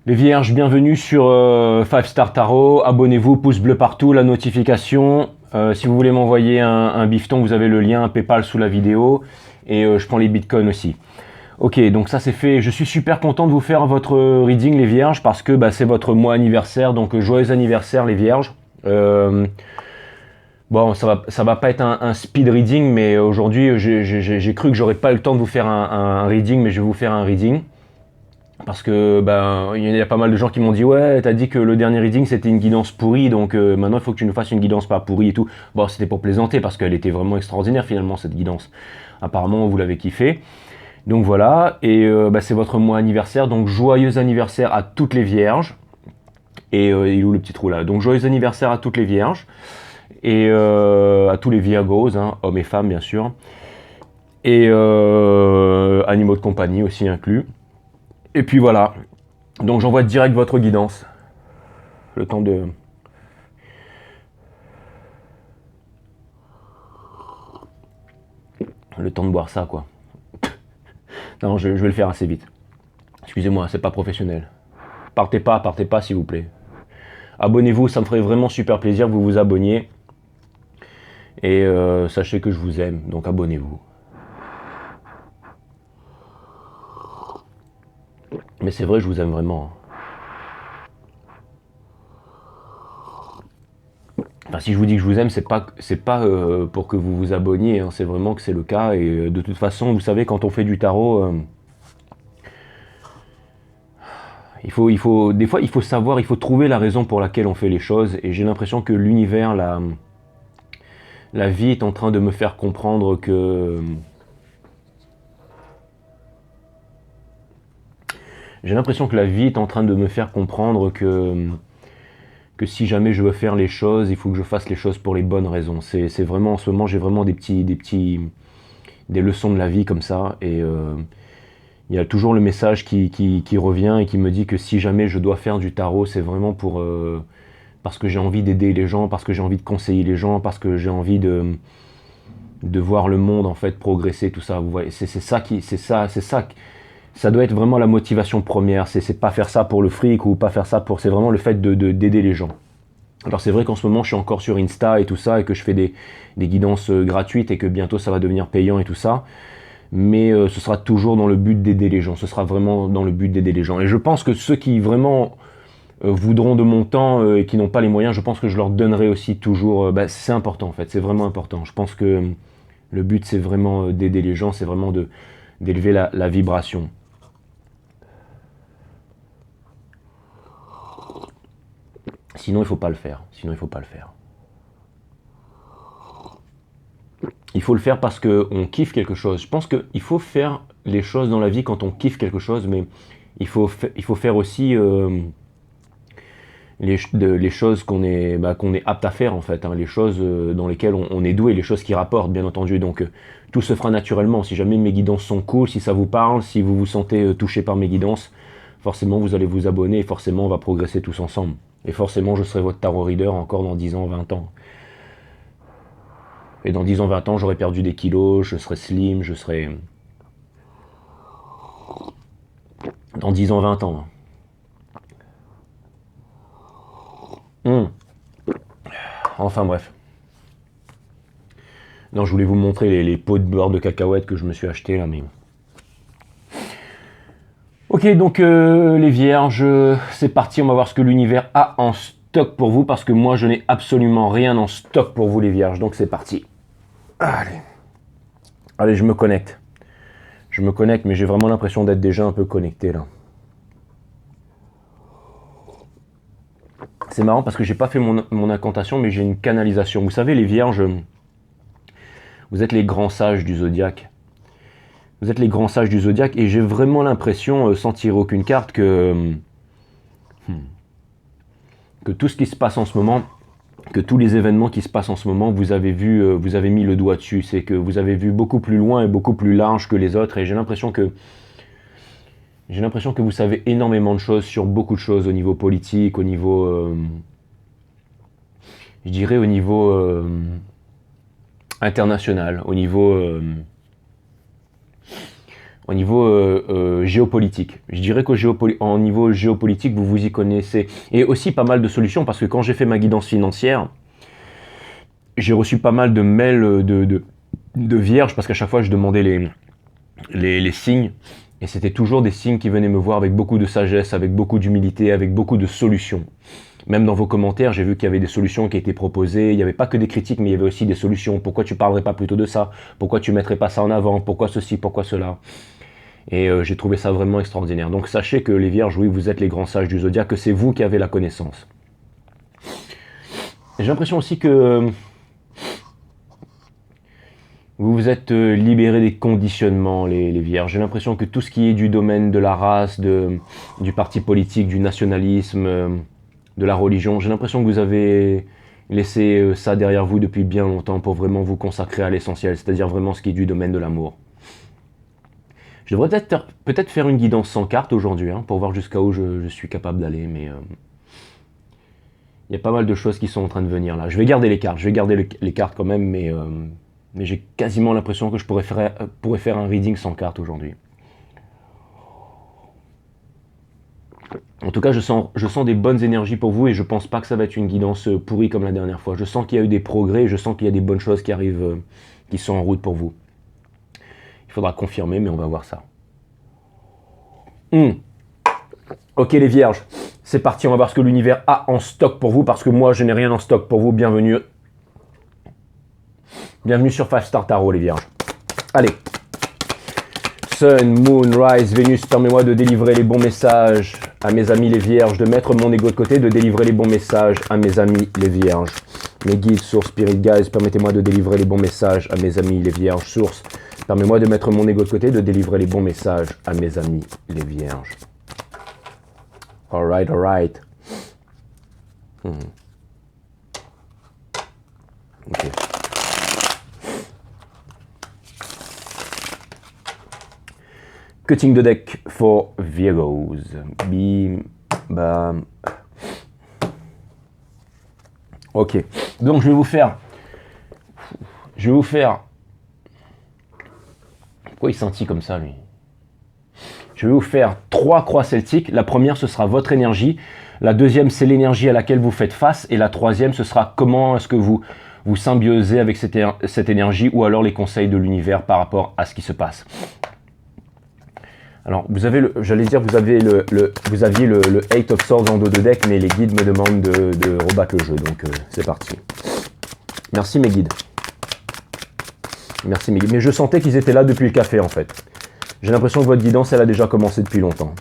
Les vierges, bienvenue sur 5 Star Tarot. Abonnez-vous, pouce bleu partout, la notification. Si vous voulez m'envoyer un bifton, vous avez le lien PayPal sous la vidéo. Et je prends les bitcoins aussi. Ok, donc ça c'est fait. Je suis super content de vous faire votre reading, les vierges, parce que bah, c'est votre mois anniversaire. Donc joyeux anniversaire, les vierges. Bon, ça va pas être un speed reading, mais aujourd'hui j'ai cru que j'aurais pas eu le temps de vous faire un reading, mais je vais vous faire un reading. Parce que ben il y a pas mal de gens qui m'ont dit ouais, t'as dit que le dernier reading c'était une guidance pourrie, donc maintenant il faut que tu nous fasses une guidance pas pourrie et tout. Bon, c'était pour plaisanter parce qu'elle était vraiment extraordinaire finalement cette guidance. Apparemment vous l'avez kiffé. Donc voilà, et bah, c'est votre mois anniversaire, donc joyeux anniversaire à toutes les vierges. Et il est où le petit trou là? Donc joyeux anniversaire à toutes les vierges et à tous les Virgos, hein, hommes et femmes bien sûr, et animaux de compagnie aussi inclus. Et puis voilà. Donc j'envoie direct votre guidance. Le temps de... Le temps de boire ça, quoi. Non, je vais le faire assez vite. Excusez-moi, c'est pas professionnel. Partez pas, s'il vous plaît. Abonnez-vous, ça me ferait vraiment super plaisir que vous vous abonniez. Et sachez que je vous aime, donc abonnez-vous. Mais c'est vrai, je vous aime vraiment. Enfin, si je vous dis que je vous aime, c'est pas pour que vous vous abonniez, hein, c'est vraiment que c'est le cas. Et de toute façon, vous savez, quand on fait du tarot, des fois, il faut savoir, il faut trouver la raison pour laquelle on fait les choses. Et j'ai l'impression que l'univers, la vie est en train de me faire comprendre que... J'ai l'impression que la vie est en train de me faire comprendre que si jamais je veux faire les choses, il faut que je fasse les choses pour les bonnes raisons. C'est vraiment, en ce moment, j'ai vraiment des leçons de la vie comme ça. Et il y a toujours le message qui revient et qui me dit que si jamais je dois faire du tarot, c'est vraiment parce que j'ai envie d'aider les gens, parce que j'ai envie de conseiller les gens, parce que j'ai envie de voir le monde en fait progresser, tout ça. Vous voyez, ça doit être vraiment la motivation première. C'est pas faire ça pour le fric ou pas faire ça pour. C'est vraiment le fait d'aider les gens. Alors c'est vrai qu'en ce moment je suis encore sur Insta et tout ça et que je fais des guidances gratuites et que bientôt ça va devenir payant et tout ça. Mais ce sera toujours dans le but d'aider les gens. Ce sera vraiment dans le but d'aider les gens. Et je pense que ceux qui vraiment voudront de mon temps et qui n'ont pas les moyens, je pense que je leur donnerai aussi toujours. Bah, c'est important en fait, c'est vraiment important. Je pense que le but c'est vraiment d'aider les gens, c'est vraiment d'élever la vibration. Sinon il faut pas le faire. Sinon il faut pas le faire. Il faut le faire parce qu'on kiffe quelque chose. Je pense qu'il faut faire les choses dans la vie quand on kiffe quelque chose, mais il faut faire aussi les choses qu'on est apte à faire en fait, hein, les choses dans lesquelles on est doué, les choses qui rapportent bien entendu. Donc tout se fera naturellement. Si jamais mes guidances sont cool, si ça vous parle, si vous vous sentez touché par mes guidances, forcément vous allez vous abonner et forcément on va progresser tous ensemble. Et forcément je serai votre tarot reader encore dans 10 ans, 20 ans. Et dans 10 ans, 20 ans, j'aurai perdu des kilos, je serai slim, je serai... Dans 10 ans, 20 ans. Enfin bref. Non, je voulais vous montrer les pots de beurre de cacahuètes que je me suis acheté là, mais... Ok, donc les vierges, c'est parti, on va voir ce que l'univers a en stock pour vous, parce que moi je n'ai absolument rien en stock pour vous les vierges, donc c'est parti. Allez. Allez, je me connecte. Je me connecte, mais j'ai vraiment l'impression d'être déjà un peu connecté là. C'est marrant parce que j'ai pas fait mon incantation, mais j'ai une canalisation. Vous savez, les vierges, vous êtes les grands sages du zodiaque. Vous êtes les grands sages du zodiaque et j'ai vraiment l'impression, sans tirer aucune carte, que tout ce qui se passe en ce moment, que tous les événements qui se passent en ce moment, vous avez mis le doigt dessus. C'est que vous avez vu beaucoup plus loin et beaucoup plus large que les autres et j'ai l'impression que vous savez énormément de choses sur beaucoup de choses au niveau politique, au niveau, je dirais au niveau international, au niveau au niveau géopolitique. Je dirais qu'au niveau géopolitique, vous vous y connaissez. Et aussi pas mal de solutions, parce que quand j'ai fait ma guidance financière, j'ai reçu pas mal de mails de vierges, parce qu'à chaque fois, je demandais les signes. Et c'était toujours des signes qui venaient me voir avec beaucoup de sagesse, avec beaucoup d'humilité, avec beaucoup de solutions. Même dans vos commentaires, j'ai vu qu'il y avait des solutions qui étaient proposées. Il n'y avait pas que des critiques, mais il y avait aussi des solutions. Pourquoi tu ne parlerais pas plutôt de ça? Pourquoi tu ne mettrais pas ça en avant? Pourquoi ceci? Pourquoi cela? Et j'ai trouvé ça vraiment extraordinaire. Donc sachez que les vierges, oui, vous êtes les grands sages du zodiaque, que c'est vous qui avez la connaissance. J'ai l'impression aussi que vous vous êtes libérés des conditionnements, les vierges. J'ai l'impression que tout ce qui est du domaine de la race, du parti politique, du nationalisme, de la religion, j'ai l'impression que vous avez laissé ça derrière vous depuis bien longtemps pour vraiment vous consacrer à l'essentiel, c'est-à-dire vraiment ce qui est du domaine de l'amour. Je devrais peut-être faire une guidance sans carte aujourd'hui, hein, pour voir jusqu'à où je suis capable d'aller, mais il y a pas mal de choses qui sont en train de venir là. Je vais garder les cartes, les cartes quand même, mais j'ai quasiment l'impression que je pourrais faire un reading sans carte aujourd'hui. En tout cas, je sens des bonnes énergies pour vous et je pense pas que ça va être une guidance pourrie comme la dernière fois. Je sens qu'il y a eu des progrès et je sens qu'il y a des bonnes choses qui arrivent, qui sont en route pour vous. Il faudra confirmer, mais on va voir ça. Ok les vierges, c'est parti, on va voir ce que l'univers a en stock pour vous, parce que moi je n'ai rien en stock pour vous. Bienvenue sur 5 Star Tarot les vierges. Allez. Sun, Moon, Rise, Vénus, permets-moi de délivrer les bons messages à mes amis les vierges, de mettre mon ego de côté, de délivrer les bons messages à mes amis les vierges. Mes guides, sources, spirit guides, permettez-moi de délivrer les bons messages à mes amis les vierges. Source, permets-moi de mettre mon ego de côté, de délivrer les bons messages à mes amis les vierges. Alright, alright. Ok. Cutting the deck for Virgos. Bim, bam. Ok. Donc je vais vous faire. Pourquoi il sentit comme ça lui? Je vais vous faire 3 croix celtiques. La première, ce sera votre énergie. La deuxième, c'est l'énergie à laquelle vous faites face. Et la troisième, ce sera comment est-ce que vous symbiosez avec cette énergie, ou alors les conseils de l'univers par rapport à ce qui se passe. Alors, vous aviez le 8 of Swords en dos de deck, mais les guides me demandent de rebattre le jeu, donc c'est parti. Merci mes guides. Merci mes guides. Mais je sentais qu'ils étaient là depuis le café en fait. J'ai l'impression que votre guidance, elle a déjà commencé depuis longtemps.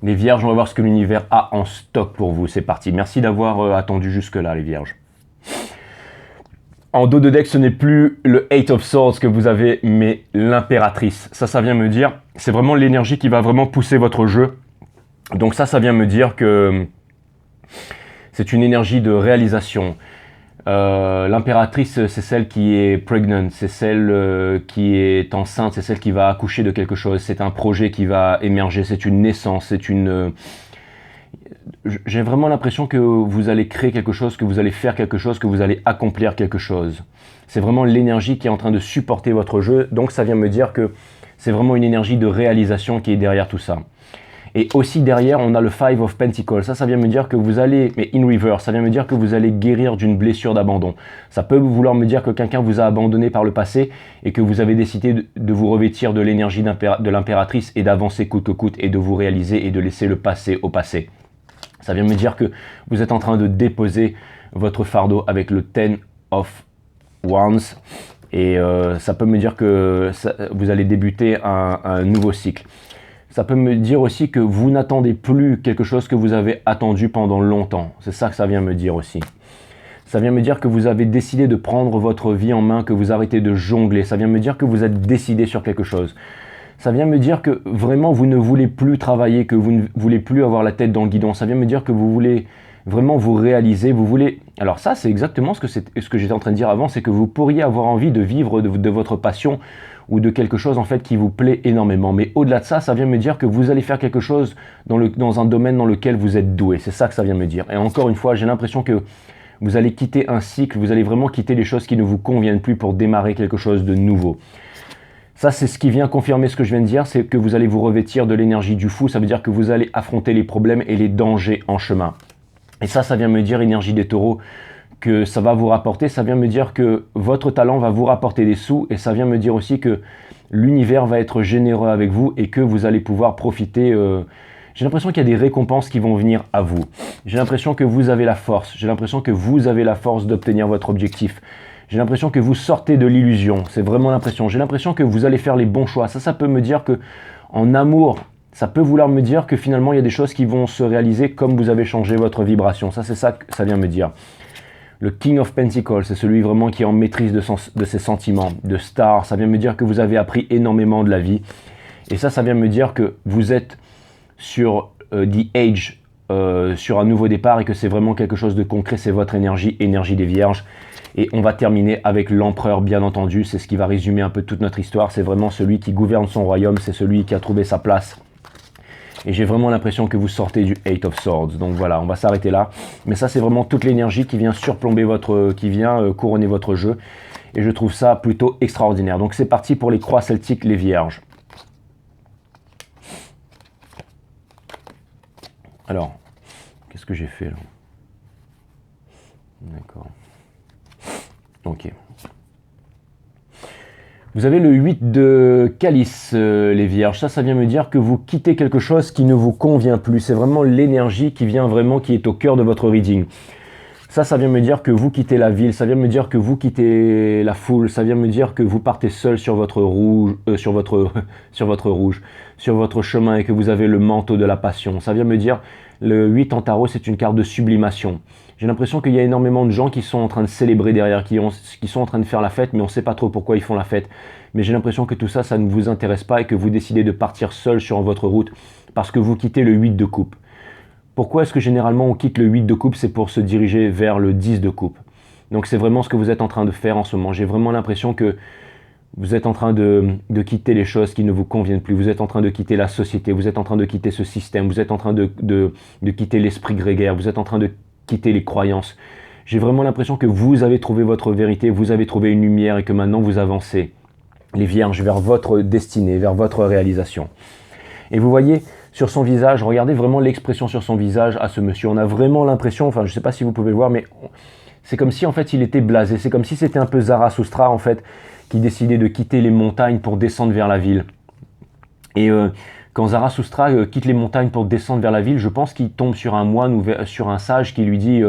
Les vierges, on va voir ce que l'univers a en stock pour vous. C'est parti. Merci d'avoir attendu jusque-là, les vierges. En dos de deck, ce n'est plus le 8 of Swords que vous avez, mais l'impératrice. Ça vient me dire, c'est vraiment l'énergie qui va vraiment pousser votre jeu. Donc ça vient me dire que c'est une énergie de réalisation. L'impératrice, c'est celle qui est pregnant, c'est celle qui est enceinte, c'est celle qui va accoucher de quelque chose, c'est un projet qui va émerger, c'est une naissance, c'est une... J'ai vraiment l'impression que vous allez créer quelque chose, que vous allez faire quelque chose, que vous allez accomplir quelque chose. C'est vraiment l'énergie qui est en train de supporter votre jeu, donc ça vient me dire que c'est vraiment une énergie de réalisation qui est derrière tout ça. Et aussi derrière, on a le 5 of Pentacles. Ça vient me dire que vous allez, mais in reverse, ça vient me dire que vous allez guérir d'une blessure d'abandon. Ça peut vouloir me dire que quelqu'un vous a abandonné par le passé et que vous avez décidé de vous revêtir de l'énergie de l'impératrice et d'avancer coûte que coûte et de vous réaliser et de laisser le passé au passé. Ça vient me dire que vous êtes en train de déposer votre fardeau avec le 10 of Wands. Et ça peut me dire que vous allez débuter un nouveau cycle. Ça peut me dire aussi que vous n'attendez plus quelque chose que vous avez attendu pendant longtemps. C'est ça que ça vient me dire aussi. Ça vient me dire que vous avez décidé de prendre votre vie en main, que vous arrêtez de jongler. Ça vient me dire que vous êtes décidé sur quelque chose. Ça vient me dire que vraiment vous ne voulez plus travailler, que vous ne voulez plus avoir la tête dans le guidon. Ça vient me dire que vous voulez vraiment vous réaliser, vous voulez... Alors ça, c'est exactement ce que j'étais en train de dire avant, c'est que vous pourriez avoir envie de vivre de votre passion ou de quelque chose en fait qui vous plaît énormément. Mais au-delà de ça, ça vient me dire que vous allez faire quelque chose dans un domaine dans lequel vous êtes doué. C'est ça que ça vient me dire. Et encore une fois, j'ai l'impression que vous allez quitter un cycle, vous allez vraiment quitter les choses qui ne vous conviennent plus pour démarrer quelque chose de nouveau. Ça, c'est ce qui vient confirmer ce que je viens de dire, c'est que vous allez vous revêtir de l'énergie du fou. Ça veut dire que vous allez affronter les problèmes et les dangers en chemin. Et ça vient me dire, énergie des taureaux, que ça va vous rapporter. Ça vient me dire que votre talent va vous rapporter des sous. Et ça vient me dire aussi que l'univers va être généreux avec vous et que vous allez pouvoir profiter. J'ai l'impression qu'il y a des récompenses qui vont venir à vous. J'ai l'impression que vous avez la force. J'ai l'impression que vous avez la force d'obtenir votre objectif. J'ai l'impression que vous sortez de l'illusion. C'est vraiment l'impression. J'ai l'impression que vous allez faire les bons choix. Ça peut me dire que en amour, ça peut vouloir me dire que finalement, il y a des choses qui vont se réaliser comme vous avez changé votre vibration. Ça, c'est ça que ça vient me dire. Le King of Pentacles, c'est celui vraiment qui est en maîtrise de ses sentiments. De Star, ça vient me dire que vous avez appris énormément de la vie. Et ça vient me dire que vous êtes sur The Age, sur un nouveau départ et que c'est vraiment quelque chose de concret. C'est votre énergie, énergie des Vierges. Et on va terminer avec l'empereur, bien entendu. C'est ce qui va résumer un peu toute notre histoire. C'est vraiment celui qui gouverne son royaume. C'est celui qui a trouvé sa place. Et j'ai vraiment l'impression que vous sortez du Eight of Swords. Donc voilà, on va s'arrêter là. Mais ça, c'est vraiment toute l'énergie qui vient surplomber qui vient couronner votre jeu. Et je trouve ça plutôt extraordinaire. Donc c'est parti pour les croix celtiques, les Vierges. Alors, qu'est-ce que j'ai fait là? D'accord. Ok. Vous avez le 8 de calice, les Vierges. Ça vient me dire que vous quittez quelque chose qui ne vous convient plus. C'est vraiment l'énergie qui vient vraiment, qui est au cœur de votre reading. Ça vient me dire que vous quittez la ville. Ça vient me dire que vous quittez la foule. Ça vient me dire que vous partez seul sur votre rouge, sur votre chemin et que vous avez le manteau de la passion. Ça vient me dire, le 8 en tarot, c'est une carte de sublimation. J'ai l'impression qu'il y a énormément de gens qui sont en train de célébrer derrière, qui sont en train de faire la fête, mais on ne sait pas trop pourquoi ils font la fête. Mais j'ai l'impression que tout ça, ça ne vous intéresse pas et que vous décidez de partir seul sur votre route parce que vous quittez le 8 de coupe. Pourquoi est-ce que généralement on quitte le 8 de coupe? C'est pour se diriger vers le 10 de coupe. Donc c'est vraiment ce que vous êtes en train de faire en ce moment. J'ai vraiment l'impression que vous êtes en train de quitter les choses qui ne vous conviennent plus. Vous êtes en train de quitter la société. Vous êtes en train de quitter ce système. Vous êtes en train de quitter l'esprit grégaire. Vous êtes en train de quitter les croyances. J'ai vraiment l'impression que vous avez trouvé votre vérité. Vous avez trouvé une lumière et que maintenant vous avancez, les Vierges, vers votre destinée, vers votre réalisation. Et vous voyez sur son visage, regardez vraiment l'expression sur son visage à ce monsieur. On a vraiment l'impression, enfin je ne sais pas si vous pouvez le voir, mais c'est comme si en fait il était blasé. C'est comme si c'était un peu Zarathustra en fait, qui décidait de quitter les montagnes pour descendre vers la ville. Et quand Zarathustra quitte les montagnes pour descendre vers la ville, je pense qu'il tombe sur un moine ou sur un sage qui lui dit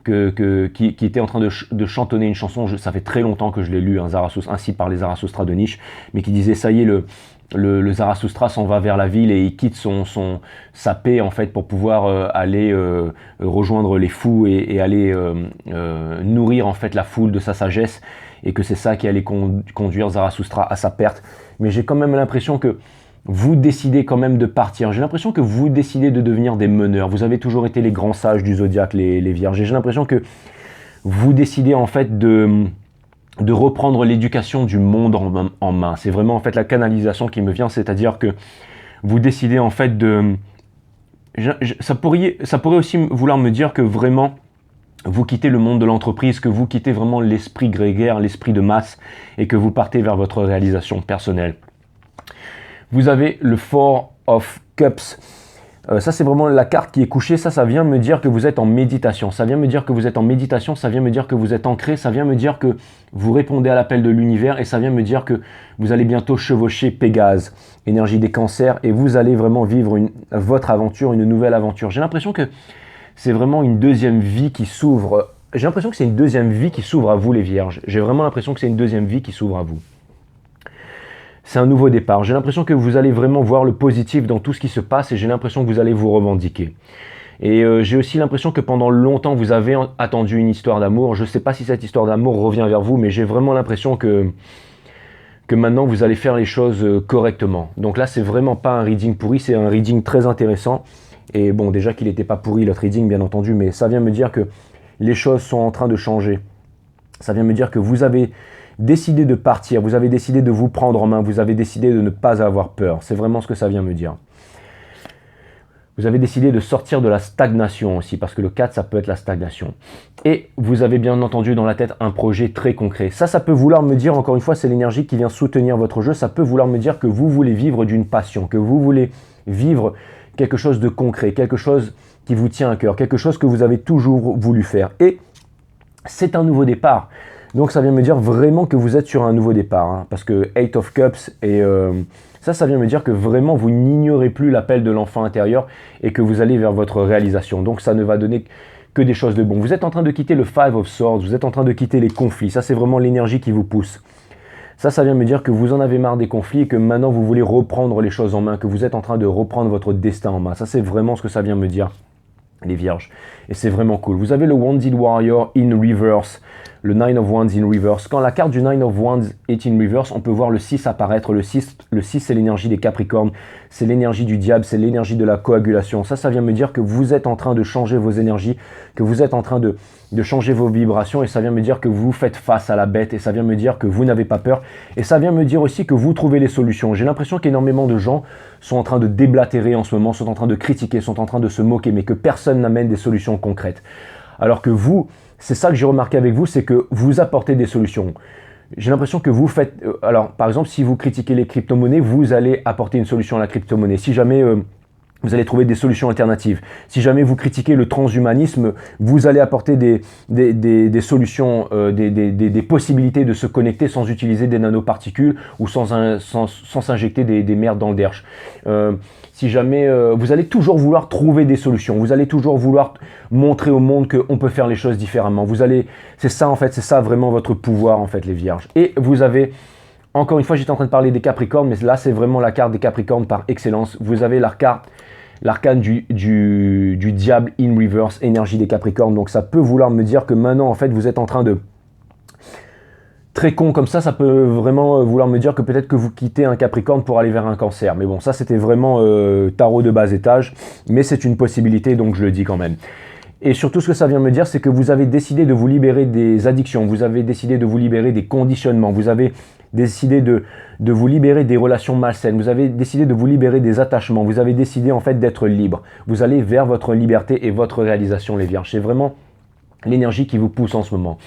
qui était en train de chantonner une chanson. Ça fait très longtemps que je l'ai lu, ainsi par les Zarathustra de Nietzsche, mais qui disait ça y est, le Zarathustra s'en va vers la ville et il quitte sa paix en fait pour pouvoir aller rejoindre les fous et aller nourrir en fait la foule de sa sagesse, et que c'est ça qui allait conduire Zarathustra à sa perte. Mais j'ai quand même l'impression que vous décidez quand même de partir. J'ai l'impression que vous décidez de devenir des meneurs. Vous avez toujours été les grands sages du zodiaque, les Vierges. Et j'ai l'impression que vous décidez en fait de reprendre l'éducation du monde en main. C'est vraiment en fait la canalisation qui me vient, c'est-à-dire que vous décidez en fait ça pourrait aussi vouloir me dire que vraiment vous quittez le monde de l'entreprise, que vous quittez vraiment l'esprit grégaire, l'esprit de masse, et que vous partez vers votre réalisation personnelle. Vous avez le Four of Cups. Ça, c'est vraiment la carte qui est couchée. Ça vient me dire que vous êtes en méditation. Ça vient me dire que vous êtes en méditation. Ça vient me dire que vous êtes ancré. Ça vient me dire que vous répondez à l'appel de l'univers. Et ça vient me dire que vous allez bientôt chevaucher Pégase, énergie des cancers. Et vous allez vraiment vivre votre aventure, une nouvelle aventure. J'ai l'impression que c'est vraiment une deuxième vie qui s'ouvre. J'ai l'impression que c'est une deuxième vie qui s'ouvre à vous, les Vierges. J'ai vraiment l'impression que c'est une deuxième vie qui s'ouvre à vous. C'est un nouveau départ. J'ai l'impression que vous allez vraiment voir le positif dans tout ce qui se passe et j'ai l'impression que vous allez vous revendiquer. Et j'ai aussi l'impression que pendant longtemps, vous avez attendu une histoire d'amour. Je ne sais pas si cette histoire d'amour revient vers vous, mais j'ai vraiment l'impression que maintenant, vous allez faire les choses correctement. Donc là, c'est vraiment pas un reading pourri, c'est un reading très intéressant. Et bon, déjà qu'il n'était pas pourri, notre reading, bien entendu, mais ça vient me dire que les choses sont en train de changer. Ça vient me dire que vous avez décidé de partir, vous avez décidé de vous prendre en main, vous avez décidé de ne pas avoir peur. C'est vraiment ce que ça vient me dire. Vous avez décidé de sortir de la stagnation aussi, parce que le 4, ça peut être la stagnation. Et vous avez bien entendu dans la tête un projet très concret. Ça peut vouloir me dire, encore une fois, c'est l'énergie qui vient soutenir votre jeu, ça peut vouloir me dire que vous voulez vivre d'une passion, que vous voulez vivre quelque chose de concret, quelque chose qui vous tient à cœur, quelque chose que vous avez toujours voulu faire. Et c'est un nouveau départ. Donc ça vient me dire vraiment que vous êtes sur un nouveau départ, hein, parce que 8 of Cups et ça vient me dire que vraiment vous n'ignorez plus l'appel de l'enfant intérieur et que vous allez vers votre réalisation. Donc ça ne va donner que des choses de bon. Vous êtes en train de quitter le 5 of Swords, vous êtes en train de quitter les conflits. Ça c'est vraiment l'énergie qui vous pousse. Ça vient me dire que vous en avez marre des conflits et que maintenant vous voulez reprendre les choses en main, que vous êtes en train de reprendre votre destin en main. Ça c'est vraiment ce que ça vient me dire, les vierges. Et c'est vraiment cool. Vous avez le Wounded Warrior in reverse. Le 9 of Wands in reverse. Quand la carte du 9 of Wands est in reverse, on peut voir le 6 apparaître. Le 6 c'est l'énergie des Capricornes, c'est l'énergie du diable, c'est l'énergie de la coagulation. Ça vient me dire que vous êtes en train de changer vos énergies, que vous êtes en train de changer vos vibrations et ça vient me dire que vous faites face à la bête et ça vient me dire que vous n'avez pas peur et ça vient me dire aussi que vous trouvez les solutions. J'ai l'impression qu'énormément de gens sont en train de déblatérer en ce moment, sont en train de critiquer, sont en train de se moquer, mais que personne n'amène des solutions concrètes. Alors que vous, c'est ça que j'ai remarqué avec vous, c'est que vous apportez des solutions. J'ai l'impression que vous faites... alors, par exemple, si vous critiquez les crypto-monnaies, vous allez apporter une solution à la crypto-monnaie. Si jamais vous allez trouver des solutions alternatives. Si jamais vous critiquez le transhumanisme, vous allez apporter des solutions, des possibilités de se connecter sans utiliser des nanoparticules ou sans s'injecter des merdes dans le derche. Si jamais vous allez toujours vouloir trouver des solutions, vous allez toujours vouloir montrer au monde qu'on peut faire les choses différemment. C'est ça en fait, c'est ça vraiment votre pouvoir en fait, les vierges. Et vous avez, encore une fois, j'étais en train de parler des Capricornes, mais là c'est vraiment la carte des Capricornes par excellence. Vous avez l'arcane du diable in reverse, énergie des Capricornes. Donc ça peut vouloir me dire que maintenant en fait vous êtes en train de... Très con comme ça peut vraiment vouloir me dire que peut-être que vous quittez un Capricorne pour aller vers un Cancer. Mais bon, ça c'était vraiment tarot de bas étage, mais c'est une possibilité donc je le dis quand même. Et surtout ce que ça vient me dire, c'est que vous avez décidé de vous libérer des addictions, vous avez décidé de vous libérer des conditionnements, vous avez décidé de vous libérer des relations malsaines, vous avez décidé de vous libérer des attachements, vous avez décidé en fait d'être libre. Vous allez vers votre liberté et votre réalisation, les vierges. C'est vraiment l'énergie qui vous pousse en ce moment.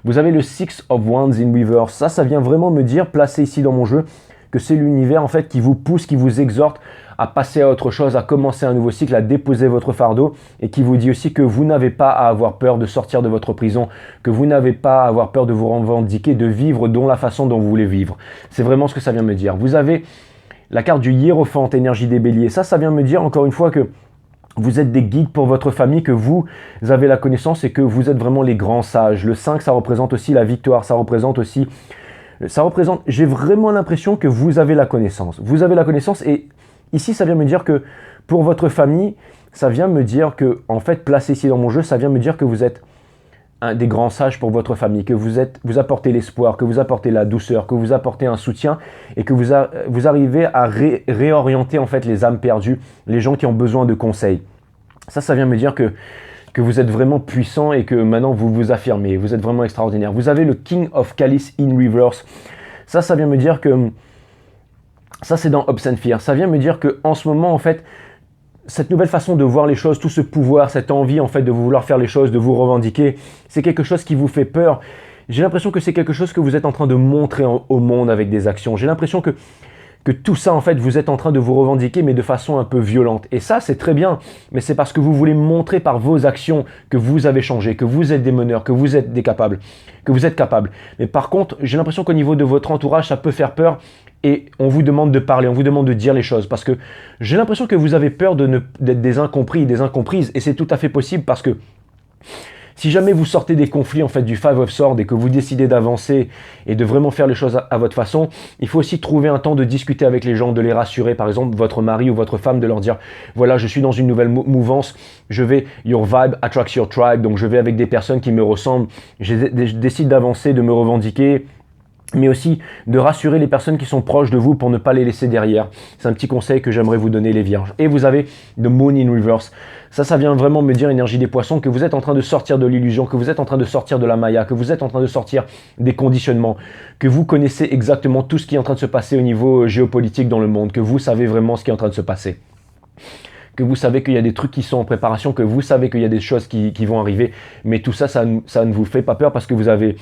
Vous avez le 6 of Wands in reverse. Ça vient vraiment me dire, placé ici dans mon jeu, que c'est l'univers en fait qui vous pousse, qui vous exhorte à passer à autre chose, à commencer un nouveau cycle, à déposer votre fardeau et qui vous dit aussi que vous n'avez pas à avoir peur de sortir de votre prison, que vous n'avez pas à avoir peur de vous revendiquer, de vivre dans la façon dont vous voulez vivre. C'est vraiment ce que ça vient me dire. Vous avez la carte du Hiérophant, énergie des béliers. Ça vient me dire encore une fois que vous êtes des guides pour votre famille, que vous avez la connaissance et que vous êtes vraiment les grands sages. Le 5, ça représente aussi la victoire, j'ai vraiment l'impression que vous avez la connaissance. Vous avez la connaissance et ici, ça vient me dire que pour votre famille, ça vient me dire que, en fait, placé ici dans mon jeu, ça vient me dire que vous êtes des grands sages pour votre famille, que vous apportez l'espoir, que vous apportez la douceur, que vous apportez un soutien et que vous arrivez à réorienter en fait les âmes perdues, les gens qui ont besoin de conseils. Ça vient me dire que vous êtes vraiment puissant et que maintenant vous vous affirmez, vous êtes vraiment extraordinaire. Vous avez le King of Chalice in reverse. Ça vient me dire que, ça c'est dans Hopes and Fear, ça vient me dire que en ce moment en fait, cette nouvelle façon de voir les choses, tout ce pouvoir, cette envie en fait de vouloir faire les choses, de vous revendiquer, c'est quelque chose qui vous fait peur. J'ai l'impression que c'est quelque chose que vous êtes en train de montrer au monde avec des actions. J'ai l'impression que tout ça en fait vous êtes en train de vous revendiquer mais de façon un peu violente. Et ça c'est très bien, mais c'est parce que vous voulez montrer par vos actions que vous avez changé, que vous êtes des meneurs, que vous êtes capables. Mais par contre, j'ai l'impression qu'au niveau de votre entourage, ça peut faire peur. Et on vous demande de parler, on vous demande de dire les choses. Parce que j'ai l'impression que vous avez peur d'être des incompris, des incomprises. Et c'est tout à fait possible parce que Si jamais vous sortez des conflits en fait du Five of Swords et que vous décidez d'avancer et de vraiment faire les choses à votre façon, il faut aussi trouver un temps de discuter avec les gens, de les rassurer, par exemple votre mari ou votre femme, de leur dire voilà, je suis dans une nouvelle mouvance, your vibe attracts your tribe, donc je vais avec des personnes qui me ressemblent, je décide d'avancer, de me revendiquer, mais aussi de rassurer les personnes qui sont proches de vous pour ne pas les laisser derrière. C'est un petit conseil que j'aimerais vous donner, les vierges. Et vous avez The Moon in Reverse. Ça vient vraiment me dire, énergie des poissons, que vous êtes en train de sortir de l'illusion, que vous êtes en train de sortir de la maya, que vous êtes en train de sortir des conditionnements, que vous connaissez exactement tout ce qui est en train de se passer au niveau géopolitique dans le monde, que vous savez vraiment ce qui est en train de se passer. Que vous savez qu'il y a des trucs qui sont en préparation, que vous savez qu'il y a des choses qui vont arriver, mais tout ça, ça ne vous fait pas peur parce que vous n'avez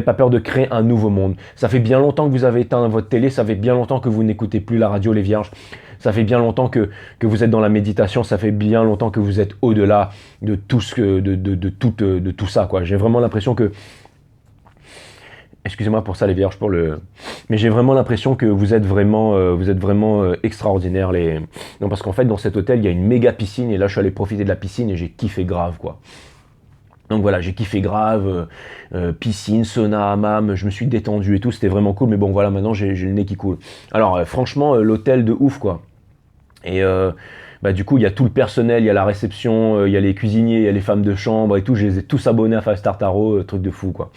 pas peur de créer un nouveau monde. Ça fait bien longtemps que vous avez éteint votre télé, ça fait bien longtemps que vous n'écoutez plus la radio, les vierges. Ça fait bien longtemps que vous êtes dans la méditation, ça fait bien longtemps que vous êtes au-delà de tout tout ça, quoi. J'ai vraiment l'impression que... Excusez-moi pour ça les vierges, mais j'ai vraiment l'impression que vous êtes vraiment extraordinaires. Non, parce qu'en fait dans cet hôtel il y a une méga piscine et là je suis allé profiter de la piscine et j'ai kiffé grave, quoi. Donc voilà, j'ai kiffé grave, piscine, sauna, hammam, je me suis détendu et tout, c'était vraiment cool, mais bon voilà, maintenant j'ai le nez qui coule. Alors franchement l'hôtel de ouf, quoi. Et du coup il y a tout le personnel, il y a la réception, il y a les cuisiniers, il y a les femmes de chambre et tout, je les ai tous abonnés à Five Star Tarot, truc de fou, quoi.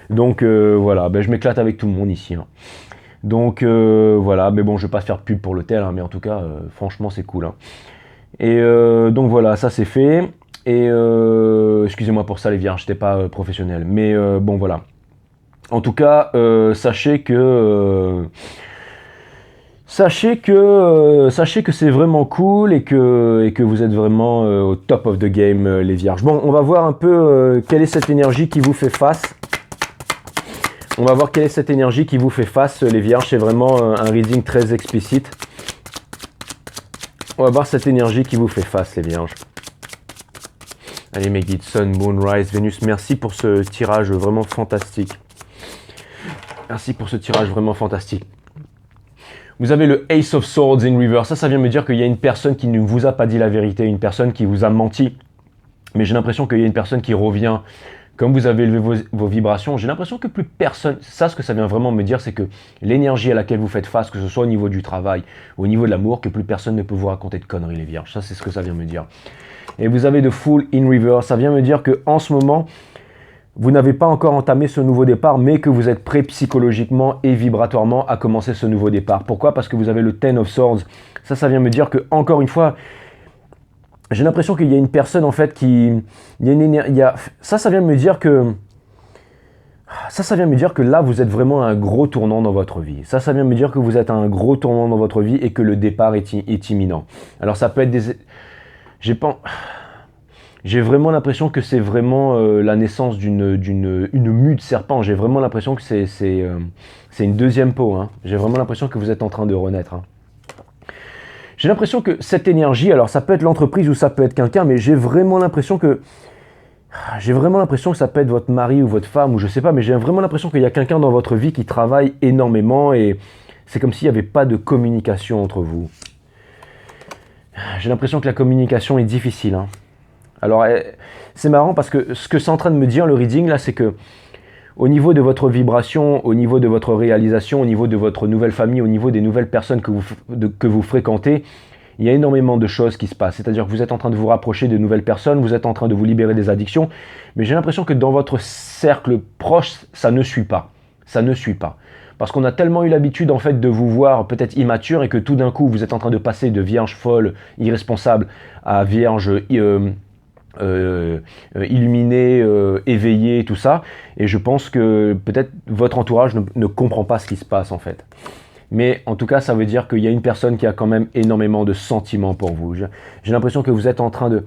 Donc voilà, je m'éclate avec tout le monde ici, hein. Donc voilà, mais bon, je vais pas faire pub pour l'hôtel, hein, mais en tout cas, franchement, c'est cool, hein. Et donc voilà, ça c'est fait. Et excusez-moi pour ça les vierges, j'étais pas professionnel. Mais bon voilà. En tout cas, sachez que c'est vraiment cool et que vous êtes vraiment au top of the game, les vierges. Bon, on va voir un peu quelle est cette énergie qui vous fait face. On va voir quelle est cette énergie qui vous fait face, les vierges. C'est vraiment un reading très explicite. On va voir cette énergie qui vous fait face, les vierges. Allez, mes guides, Sun, Moon, Rise, Vénus, merci pour ce tirage vraiment fantastique. Merci pour ce tirage vraiment fantastique. Vous avez le Ace of Swords in Reverse. Ça vient me dire qu'il y a une personne qui ne vous a pas dit la vérité, une personne qui vous a menti. Mais j'ai l'impression qu'il y a une personne qui revient. Comme vous avez élevé vos vibrations, j'ai l'impression que plus personne... Ça, ce que ça vient vraiment me dire, c'est que l'énergie à laquelle vous faites face, que ce soit au niveau du travail ou au niveau de l'amour, que plus personne ne peut vous raconter de conneries, les vierges. Ça, c'est ce que ça vient me dire. Et vous avez de Fool in Reverse. Ça vient me dire qu'en ce moment, vous n'avez pas encore entamé ce nouveau départ, mais que vous êtes prêt psychologiquement et vibratoirement à commencer ce nouveau départ. Pourquoi? Parce que vous avez le Ten of Swords. Ça vient me dire que, encore une fois... J'ai l'impression qu'il y a une personne en fait qui... Il y a une énergie... Ça vient me dire que... Ça vient me dire que là, vous êtes vraiment à un gros tournant dans votre vie. Ça vient me dire que vous êtes à un gros tournant dans votre vie et que le départ est imminent. Alors ça peut être des... J'ai vraiment l'impression que c'est vraiment la naissance d'une mue de serpent. J'ai vraiment l'impression que c'est une deuxième peau, hein. J'ai vraiment l'impression que vous êtes en train de renaître, hein. J'ai l'impression que cette énergie, alors ça peut être l'entreprise ou ça peut être quelqu'un, mais j'ai vraiment l'impression que ça peut être votre mari ou votre femme, ou je sais pas, mais j'ai vraiment l'impression qu'il y a quelqu'un dans votre vie qui travaille énormément et c'est comme s'il n'y avait pas de communication entre vous. J'ai l'impression que la communication est difficile, hein. Alors, c'est marrant parce que ce que c'est en train de me dire, le reading, là, c'est que au niveau de votre vibration, au niveau de votre réalisation, au niveau de votre nouvelle famille, au niveau des nouvelles personnes que vous fréquentez, il y a énormément de choses qui se passent. C'est-à-dire que vous êtes en train de vous rapprocher de nouvelles personnes, vous êtes en train de vous libérer des addictions, mais j'ai l'impression que dans votre cercle proche, ça ne suit pas. Ça ne suit pas. Parce qu'on a tellement eu l'habitude en fait de vous voir peut-être immature et que tout d'un coup, vous êtes en train de passer de vierge folle, irresponsable, à vierge... illuminé, éveillé, tout ça. Et je pense que peut-être votre entourage ne comprend pas ce qui se passe en fait. Mais en tout cas, ça veut dire qu'il y a une personne qui a quand même énormément de sentiments pour vous. J'ai l'impression que vous êtes en train de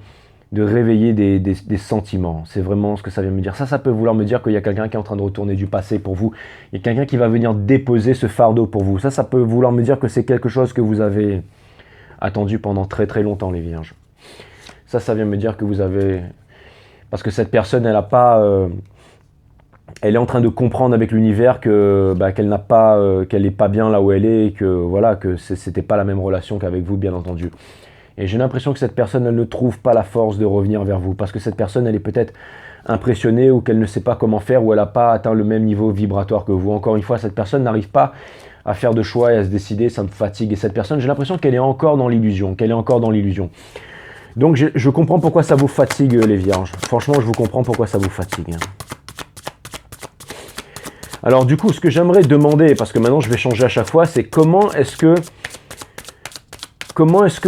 réveiller des sentiments. C'est vraiment ce que ça vient me dire. Ça peut vouloir me dire qu'il y a quelqu'un qui est en train de retourner du passé pour vous. Il y a quelqu'un qui va venir déposer ce fardeau pour vous. Ça peut vouloir me dire que c'est quelque chose que vous avez attendu pendant très très longtemps, les vierges. Ça vient me dire que vous avez... Parce que cette personne, elle a pas... elle est en train de comprendre avec l'univers que qu'elle n'a pas, qu'elle n'est pas bien là où elle est et que voilà, que c'était pas la même relation qu'avec vous, bien entendu. Et j'ai l'impression que cette personne, elle ne trouve pas la force de revenir vers vous parce que cette personne, elle est peut-être impressionnée ou qu'elle ne sait pas comment faire ou elle n'a pas atteint le même niveau vibratoire que vous. Encore une fois, cette personne n'arrive pas à faire de choix et à se décider, ça me fatigue. Et cette personne, j'ai l'impression qu'elle est encore dans l'illusion, Donc je comprends pourquoi ça vous fatigue les vierges. Franchement, je vous comprends pourquoi ça vous fatigue. Alors du coup, ce que j'aimerais demander, parce que maintenant je vais changer à chaque fois, c'est comment est-ce que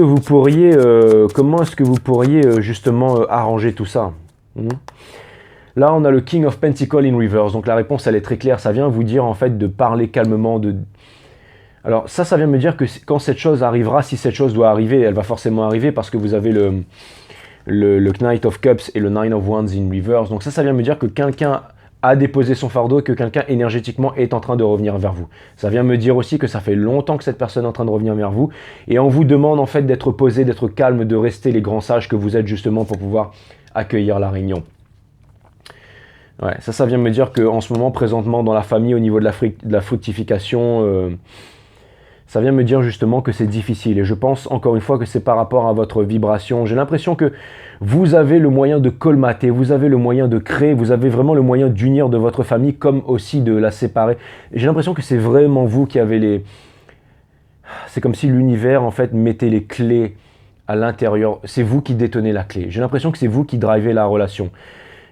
vous pourriez justement arranger tout ça. Là, on a le King of Pentacles in reverse. Donc la réponse, elle est très claire. Ça vient vous dire en fait de parler calmement. Alors ça vient me dire que quand cette chose arrivera, si cette chose doit arriver, elle va forcément arriver parce que vous avez le Knight of Cups et le Nine of Wands in reverse. Donc ça vient me dire que quelqu'un a déposé son fardeau, que quelqu'un énergétiquement est en train de revenir vers vous. Ça vient me dire aussi que ça fait longtemps que cette personne est en train de revenir vers vous et on vous demande en fait d'être posé, d'être calme, de rester les grands sages que vous êtes justement pour pouvoir accueillir la réunion. Ouais, ça vient me dire qu'en ce moment, présentement dans la famille, au niveau de la fructification, ça vient me dire justement que c'est difficile. Et je pense encore une fois que c'est par rapport à votre vibration. J'ai l'impression que vous avez le moyen de colmater, vous avez le moyen de créer, vous avez vraiment le moyen d'unir de votre famille comme aussi de la séparer. J'ai l'impression que c'est vraiment vous qui avez les... C'est comme si l'univers en fait mettait les clés à l'intérieur. C'est vous qui détenez la clé. J'ai l'impression que c'est vous qui drivez la relation.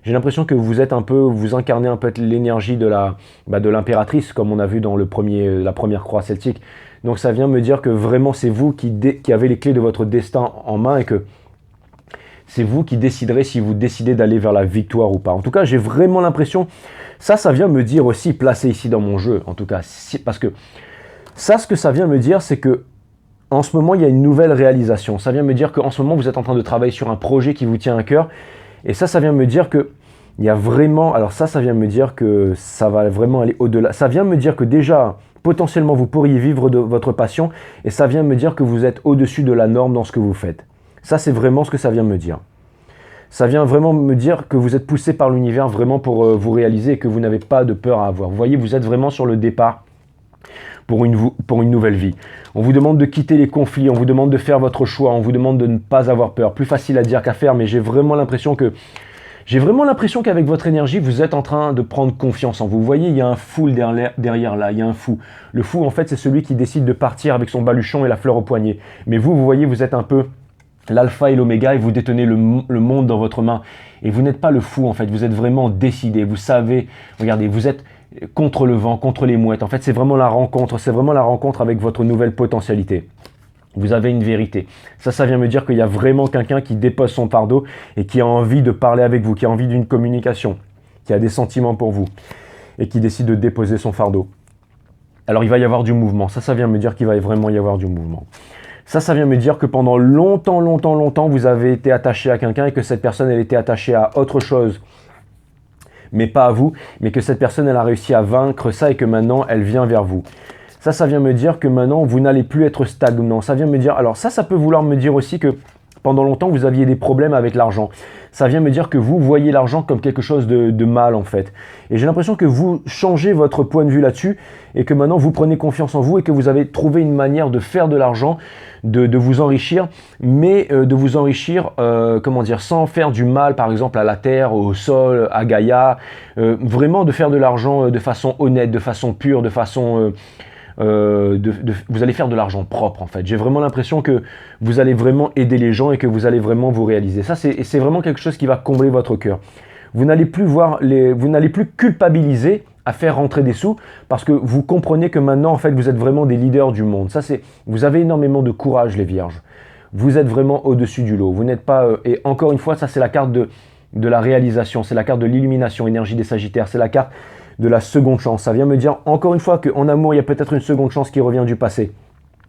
J'ai l'impression que vous êtes vous incarnez un peu l'énergie de l'impératrice, comme on a vu dans la première croix celtique. Donc ça vient me dire que vraiment c'est vous qui avez les clés de votre destin en main et que c'est vous qui déciderez si vous décidez d'aller vers la victoire ou pas. En tout cas, j'ai vraiment l'impression, ça vient me dire aussi, placé ici dans mon jeu, en tout cas, parce que ce que ça vient me dire, c'est que en ce moment, il y a une nouvelle réalisation. Ça vient me dire qu'en ce moment, vous êtes en train de travailler sur un projet qui vous tient à cœur. Et ça vient me dire que il y a vraiment... Alors ça vient me dire que ça va vraiment aller au-delà. Ça vient me dire que déjà, potentiellement, vous pourriez vivre de votre passion. Et ça vient me dire que vous êtes au-dessus de la norme dans ce que vous faites. Ça, c'est vraiment ce que ça vient me dire. Ça vient vraiment me dire que vous êtes poussé par l'univers vraiment pour vous réaliser et que vous n'avez pas de peur à avoir. Vous voyez, vous êtes vraiment sur le départ pour une nouvelle vie. On vous demande de quitter les conflits, on vous demande de faire votre choix, on vous demande de ne pas avoir peur. Plus facile à dire qu'à faire, mais j'ai vraiment l'impression qu'avec votre énergie, vous êtes en train de prendre confiance en vous. Vous voyez, il y a un fou derrière là, il y a un fou. Le fou, en fait, c'est celui qui décide de partir avec son baluchon et la fleur au poignet. Mais vous voyez, vous êtes un peu l'alpha et l'oméga et vous détenez le monde dans votre main. Et vous n'êtes pas le fou, en fait, vous êtes vraiment décidé. Vous savez, regardez, vous êtes contre le vent, contre les mouettes. En fait, c'est vraiment la rencontre avec votre nouvelle potentialité. Vous avez une vérité. Ça vient me dire qu'il y a vraiment quelqu'un qui dépose son fardeau et qui a envie de parler avec vous, qui a envie d'une communication, qui a des sentiments pour vous et qui décide de déposer son fardeau. Alors, il va y avoir du mouvement. Ça vient me dire qu'il va vraiment y avoir du mouvement. Ça vient me dire que pendant longtemps, vous avez été attaché à quelqu'un et que cette personne, elle était attachée à autre chose, mais pas à vous, mais que cette personne, elle a réussi à vaincre ça et que maintenant, elle vient vers vous. Ça vient me dire que maintenant, vous n'allez plus être stagnant. Ça vient me dire, alors ça peut vouloir me dire aussi que pendant longtemps, vous aviez des problèmes avec l'argent. Ça vient me dire que vous voyez l'argent comme quelque chose de mal en fait. Et j'ai l'impression que vous changez votre point de vue là-dessus et que maintenant, vous prenez confiance en vous et que vous avez trouvé une manière de faire de l'argent, de vous enrichir, mais de vous enrichir, sans faire du mal, par exemple, à la terre, au sol, à Gaïa. Vraiment de faire de l'argent de façon honnête, de façon pure, de façon... vous allez faire de l'argent propre en fait. J'ai vraiment l'impression que vous allez vraiment aider les gens et que vous allez vraiment vous réaliser. Ça, c'est vraiment quelque chose qui va combler votre cœur. Vous n'allez plus culpabiliser à faire rentrer des sous parce que vous comprenez que maintenant, en fait, vous êtes vraiment des leaders du monde. Vous avez énormément de courage, les vierges. Vous êtes vraiment au-dessus du lot. Vous n'êtes pas... et encore une fois, ça, c'est la carte de la réalisation. C'est la carte de l'illumination, énergie des Sagittaires. C'est la carte de la seconde chance. Ça vient me dire, encore une fois, qu'en amour, il y a peut-être une seconde chance qui revient du passé.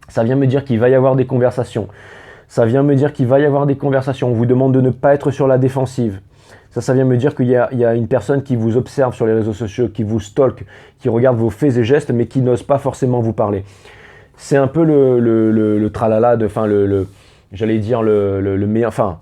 Ça vient me dire qu'il va y avoir des conversations. Ça vient me dire qu'il va y avoir des conversations. On vous demande de ne pas être sur la défensive. Ça vient me dire qu'il y a une personne qui vous observe sur les réseaux sociaux, qui vous stalk, qui regarde vos faits et gestes, mais qui n'ose pas forcément vous parler. C'est un peu le tralala, j'allais dire le meilleur... Enfin,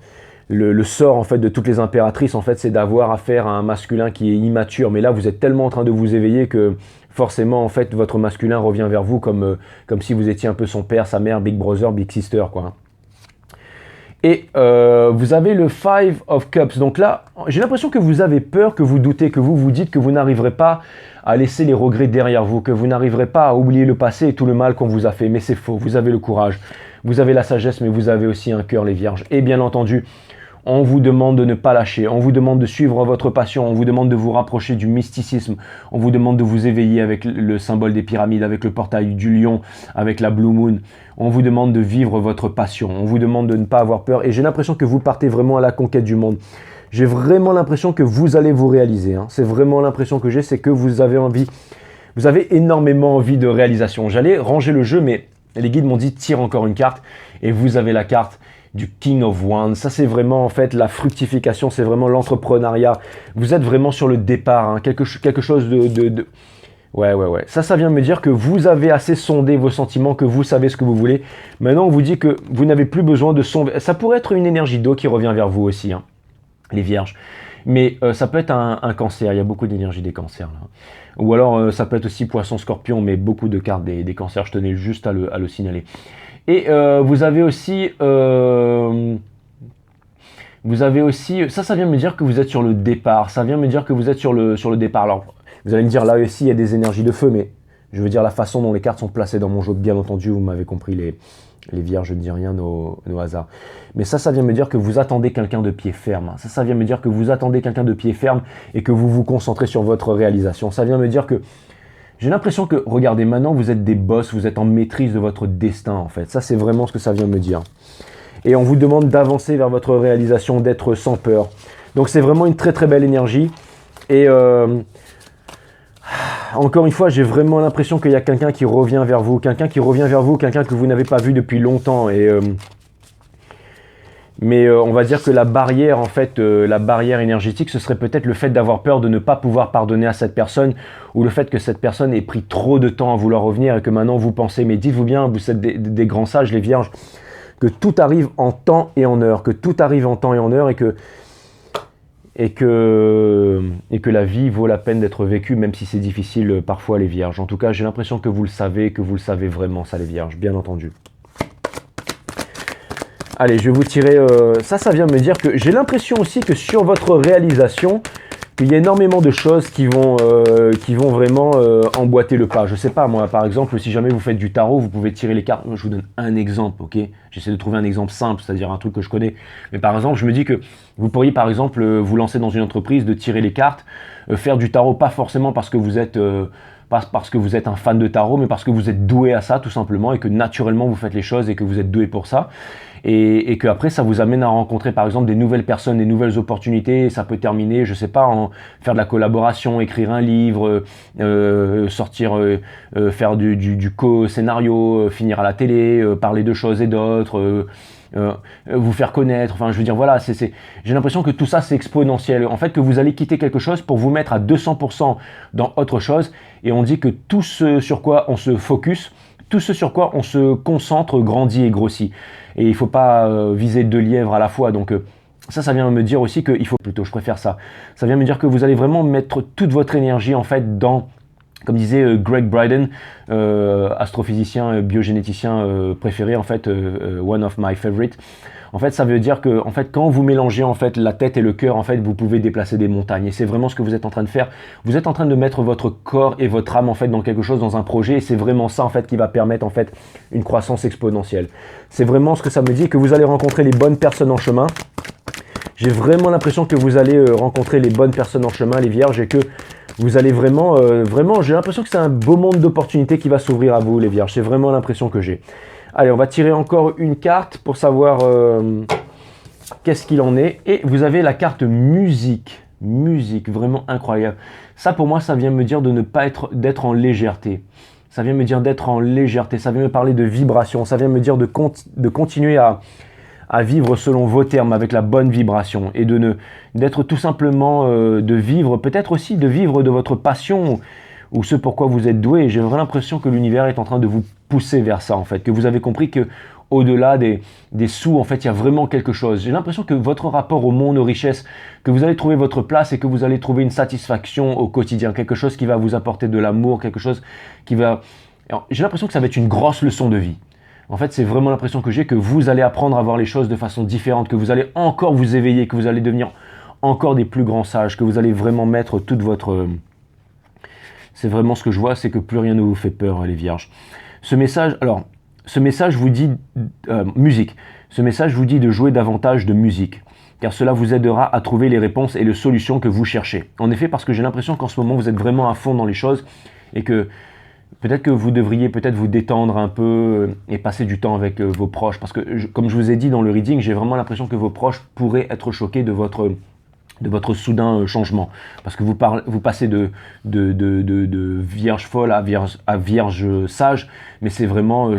le sort en fait de toutes les impératrices en fait, c'est d'avoir affaire à un masculin qui est immature. Mais là, vous êtes tellement en train de vous éveiller que forcément en fait, votre masculin revient vers vous comme si vous étiez un peu son père, sa mère, Big Brother, Big Sister quoi. Et vous avez le Five of Cups. Donc là, j'ai l'impression que vous avez peur, que vous doutez, que vous vous dites que vous n'arriverez pas à laisser les regrets derrière vous, que vous n'arriverez pas à oublier le passé et tout le mal qu'on vous a fait. Mais c'est faux, vous avez le courage, vous avez la sagesse, mais vous avez aussi un cœur, les vierges. Et bien entendu, on vous demande de ne pas lâcher, on vous demande de suivre votre passion, on vous demande de vous rapprocher du mysticisme, on vous demande de vous éveiller avec le symbole des pyramides, avec le portail du lion, avec la Blue Moon. On vous demande de vivre votre passion, on vous demande de ne pas avoir peur. Et j'ai l'impression que vous partez vraiment à la conquête du monde. J'ai vraiment l'impression que vous allez vous réaliser. Hein. C'est vraiment l'impression que j'ai, c'est que vous avez envie, vous avez énormément envie de réalisation. J'allais ranger le jeu, mais les guides m'ont dit tire encore une carte. Et vous avez la carte du King of Wands. Ça, c'est vraiment en fait la fructification, c'est vraiment l'entrepreneuriat. Vous êtes vraiment sur le départ, hein, quelque chose de... Ouais. Ça vient me dire que vous avez assez sondé vos sentiments, que vous savez ce que vous voulez. Maintenant, on vous dit que vous n'avez plus besoin de sonder. Ça pourrait être une énergie d'eau qui revient vers vous aussi, hein, les vierges. Mais ça peut être un cancer, il y a beaucoup d'énergie des cancers là. Ou alors ça peut être aussi poisson, scorpion, mais beaucoup de cartes des cancers, je tenais juste à le signaler. Et vous avez aussi, ça vient me dire que vous êtes sur le départ, ça vient me dire que vous êtes sur le départ. Alors, vous allez me dire, là aussi, il y a des énergies de feu, mais je veux dire la façon dont les cartes sont placées dans mon jeu, bien entendu, vous m'avez compris, les vierges, je ne dis rien, nos hasards. Mais ça vient me dire que vous attendez quelqu'un de pied ferme. Ça vient me dire que vous attendez quelqu'un de pied ferme et que vous vous concentrez sur votre réalisation. Ça vient me dire que j'ai l'impression que, regardez, maintenant vous êtes des boss, vous êtes en maîtrise de votre destin en fait. Ça, c'est vraiment ce que ça vient me dire. Et on vous demande d'avancer vers votre réalisation, d'être sans peur. Donc c'est vraiment une très très belle énergie. Et encore une fois, j'ai vraiment l'impression qu'il y a quelqu'un qui revient vers vous, quelqu'un que vous n'avez pas vu depuis longtemps. Mais on va dire que la barrière, en fait, la barrière énergétique, ce serait peut-être le fait d'avoir peur de ne pas pouvoir pardonner à cette personne, ou le fait que cette personne ait pris trop de temps à vouloir revenir et que maintenant vous pensez, mais dites-vous bien, vous êtes des grands sages, les vierges, que tout arrive en temps et en heure, et que la vie vaut la peine d'être vécue, même si c'est difficile parfois, les vierges. En tout cas, j'ai l'impression que vous le savez vraiment, ça, les vierges, bien entendu. Allez, je vais vous tirer... ça vient me dire que j'ai l'impression aussi que sur votre réalisation, il y a énormément de choses qui vont vraiment emboîter le pas. Je sais pas, moi, par exemple, si jamais vous faites du tarot, vous pouvez tirer les cartes. Moi, je vous donne un exemple, ok? J'essaie de trouver un exemple simple, c'est-à-dire un truc que je connais. Mais par exemple, je me dis que vous pourriez, par exemple, vous lancer dans une entreprise, de tirer les cartes, faire du tarot, pas forcément parce que vous êtes... pas parce que vous êtes un fan de tarot, mais parce que vous êtes doué à ça, tout simplement, et que naturellement, vous faites les choses et que vous êtes doué pour ça. Et que après ça vous amène à rencontrer par exemple des nouvelles personnes, des nouvelles opportunités. Ça peut terminer, je sais pas, en faire de la collaboration, écrire un livre, faire du co-scénario, finir à la télé, parler de choses et d'autres, vous faire connaître. Enfin, je veux dire, voilà, j'ai l'impression que tout ça c'est exponentiel. En fait, que vous allez quitter quelque chose pour vous mettre à 200% dans autre chose. Et on dit que tout ce sur quoi on se focus, tout ce sur quoi on se concentre grandit et grossit. Et il ne faut pas viser 2 lièvres à la fois. Donc ça vient me dire aussi qu'il faut plutôt, je préfère ça. Ça vient me dire que vous allez vraiment mettre toute votre énergie en fait dans, comme disait Greg Bryden, astrophysicien, biogénéticien préféré en fait, one of my favorite. En fait, ça veut dire que en fait, quand vous mélangez en fait la tête et le cœur, en fait, vous pouvez déplacer des montagnes. Et c'est vraiment ce que vous êtes en train de faire. Vous êtes en train de mettre votre corps et votre âme en fait dans quelque chose, dans un projet. Et c'est vraiment ça en fait qui va permettre en fait une croissance exponentielle. C'est vraiment ce que ça me dit, que vous allez rencontrer les bonnes personnes en chemin. J'ai vraiment l'impression que vous allez rencontrer les bonnes personnes en chemin, les vierges, et que vous allez vraiment, j'ai l'impression que c'est un beau monde d'opportunités qui va s'ouvrir à vous, les vierges. C'est vraiment l'impression que j'ai. Allez, on va tirer encore une carte pour savoir qu'est-ce qu'il en est. Et vous avez la carte musique. Musique, vraiment incroyable. Ça, pour moi, ça vient me dire de ne pas d'être en légèreté. Ça vient me dire d'être en légèreté. Ça vient me parler de vibration. Ça vient me dire de continuer à vivre selon vos termes, avec la bonne vibration. Et d'être tout simplement, de vivre, peut-être aussi de vivre de votre passion ou ce pourquoi vous êtes doué. J'ai vraiment l'impression que l'univers est en train de vous pousser vers ça, en fait, que vous avez compris que au-delà des sous, en fait, il y a vraiment quelque chose. J'ai l'impression que votre rapport au monde, aux richesses, que vous allez trouver votre place et que vous allez trouver une satisfaction au quotidien, quelque chose qui va vous apporter de l'amour, quelque chose qui va... J'ai l'impression que ça va être une grosse leçon de vie. En fait, c'est vraiment l'impression que j'ai que vous allez apprendre à voir les choses de façon différente, que vous allez encore vous éveiller, que vous allez devenir encore des plus grands sages, que vous allez vraiment mettre toute votre... C'est vraiment ce que je vois, c'est que plus rien ne vous fait peur, les vierges. Ce message, alors, ce message vous dit musique. Ce message vous dit de jouer davantage de musique, car cela vous aidera à trouver les réponses et les solutions que vous cherchez. En effet, parce que j'ai l'impression qu'en ce moment, vous êtes vraiment à fond dans les choses et que peut-être que vous devriez peut-être vous détendre un peu et passer du temps avec vos proches. Parce que, comme je vous ai dit dans le reading, j'ai vraiment l'impression que vos proches pourraient être choqués de votre soudain changement. Parce que vous passez de vierge folle à vierge sage, mais c'est vraiment,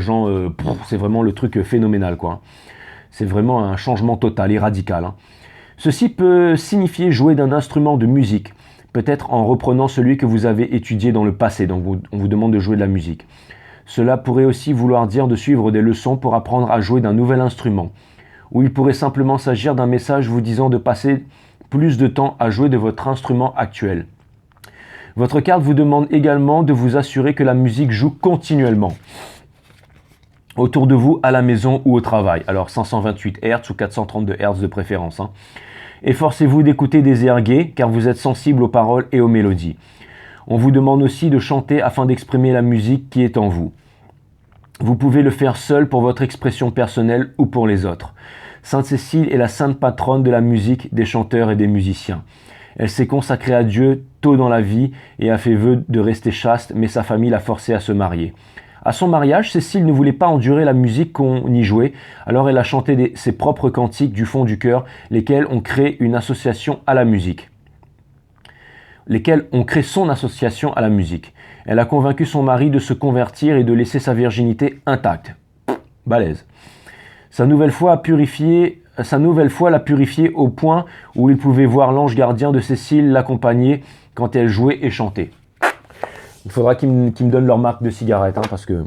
c'est vraiment le truc phénoménal, quoi. C'est vraiment un changement total et radical, hein. Ceci peut signifier jouer d'un instrument de musique, peut-être en reprenant celui que vous avez étudié dans le passé, donc on vous demande de jouer de la musique. Cela pourrait aussi vouloir dire de suivre des leçons pour apprendre à jouer d'un nouvel instrument, ou il pourrait simplement s'agir d'un message vous disant de passer plus de temps à jouer de votre instrument actuel. Votre carte vous demande également de vous assurer que la musique joue continuellement autour de vous, à la maison ou au travail. Alors 528 Hz ou 432 Hz de préférence, hein. Efforcez-vous d'écouter des airs gais car vous êtes sensible aux paroles et aux mélodies. On vous demande aussi de chanter afin d'exprimer la musique qui est en vous. Vous pouvez le faire seul pour votre expression personnelle ou pour les autres. Sainte Cécile est la sainte patronne de la musique, des chanteurs et des musiciens. Elle s'est consacrée à Dieu tôt dans la vie et a fait vœu de rester chaste, mais sa famille l'a forcée à se marier. À son mariage, Cécile ne voulait pas endurer la musique qu'on y jouait, alors elle a chanté ses propres cantiques du fond du cœur, lesquels ont créé une association à la musique. Son association à la musique. Elle a convaincu son mari de se convertir et de laisser sa virginité intacte. Balèze. Sa nouvelle foi l'a purifié au point où il pouvait voir l'ange gardien de Cécile l'accompagner quand elle jouait et chantait. Il faudra qu'ils me donnent leur marque de cigarette, hein, parce que...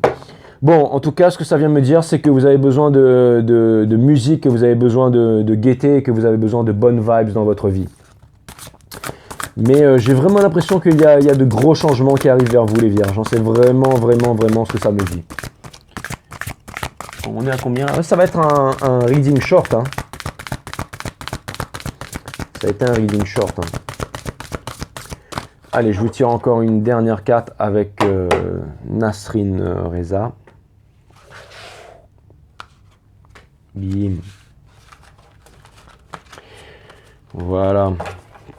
Bon, en tout cas, ce que ça vient me dire, c'est que vous avez besoin de musique, que vous avez besoin de gaieté, que vous avez besoin de bonnes vibes dans votre vie. Mais j'ai vraiment l'impression qu'il y a de gros changements qui arrivent vers vous, les vierges. C'est vraiment, vraiment, vraiment ce que ça me dit. On est à combien? Ça va être un reading short, hein. Ça a été un reading short, hein. Allez, je vous tire encore une dernière carte avec Nasrin Reza. Bim. Voilà.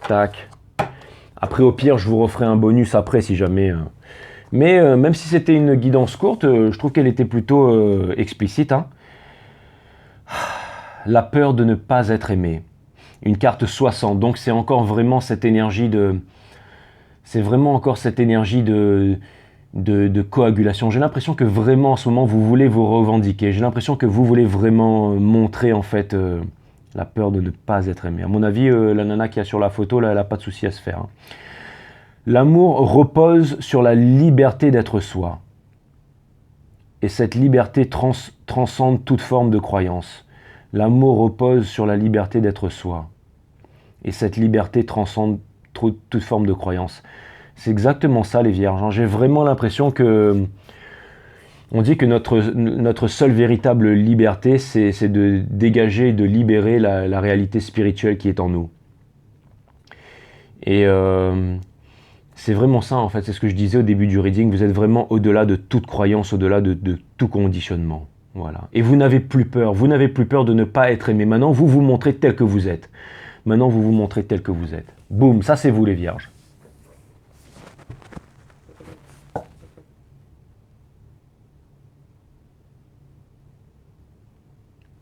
Tac. Après, au pire, je vous referai un bonus après si jamais. Mais même si c'était une guidance courte, je trouve qu'elle était plutôt explicite, hein. La peur de ne pas être aimé. Une carte 60. Donc, c'est encore vraiment cette énergie de... C'est vraiment encore cette énergie de coagulation. J'ai l'impression que vraiment en ce moment vous voulez vous revendiquer. J'ai l'impression que vous voulez vraiment montrer en fait la peur de ne pas être aimé. À mon avis, la nana qui est sur la photo, là, elle n'a pas de souci à se faire, hein. L'amour repose sur la liberté d'être soi. Et cette liberté transcende toute forme de croyance. L'amour repose sur la liberté d'être soi. Et cette liberté transcende toute forme de croyance. C'est exactement ça, les vierges, hein. J'ai vraiment l'impression que... On dit que notre seule véritable liberté, c'est de dégager et de libérer la réalité spirituelle qui est en nous. Et c'est vraiment ça, en fait. C'est ce que je disais au début du reading. Vous êtes vraiment au-delà de toute croyance, au-delà de tout conditionnement. Voilà. Et vous n'avez plus peur. Vous n'avez plus peur de ne pas être aimé. Maintenant, vous vous montrez tel que vous êtes. Maintenant, vous vous montrez tel que vous êtes. Boum, ça c'est vous les vierges.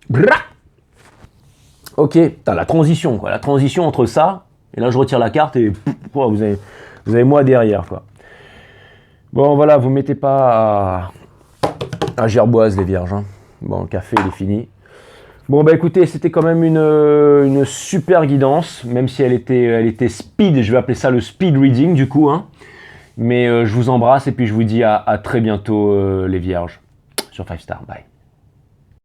Bra. Ok, t'as la transition, quoi. La transition entre ça, et là je retire la carte et vous avez moi derrière, quoi. Bon, voilà, vous mettez pas à gerboise les vierges, hein. Bon, le café il est fini. Bon, bah écoutez, c'était quand même une super guidance, même si elle était speed, je vais appeler ça le speed reading du coup, hein. Mais je vous embrasse et puis je vous dis à très bientôt les vierges sur 5 Star. Bye.